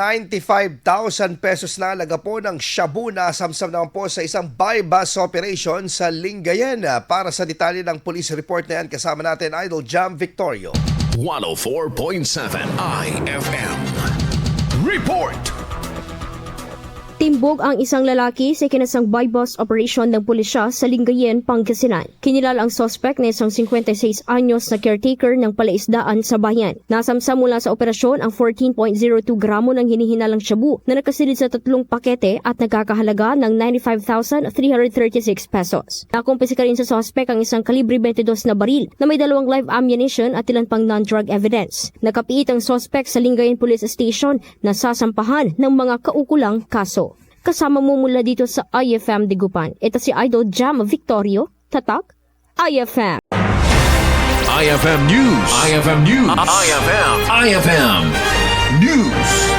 95,000 pesos na halaga po ng shabu na samsam naman po sa isang buy-bus operation sa Lingayen. Para sa detalye ng police report na yan, kasama natin Idol Jam Victorio. 104.7 IFM Report. Timbog ang isang lalaki sa kinasang buy-bus operation ng pulisya sa Lingayen, Pangasinan. Kinilala ang suspect na isang 56 anyos na caretaker ng palaisdaan sa bayan. Nasamsam mula sa operasyon ang 14.02 gramo ng hinihinalang shabu na nakasilid sa 3 pakete at nagkakahalaga ng 95,336 pesos. Nakumpisika rin sa suspect ang isang kalibre 22 na baril na may 2 live ammunition at ilan pang non-drug evidence. Nakapiit ang suspect sa Lingayen Police Station na sasampahan ng mga kaukulang kaso. Kasama mo mula dito sa IFM Digupan. Ito si Idol Jam Victorio, Tatak, IFM. IFM News. IFM News. IFM News.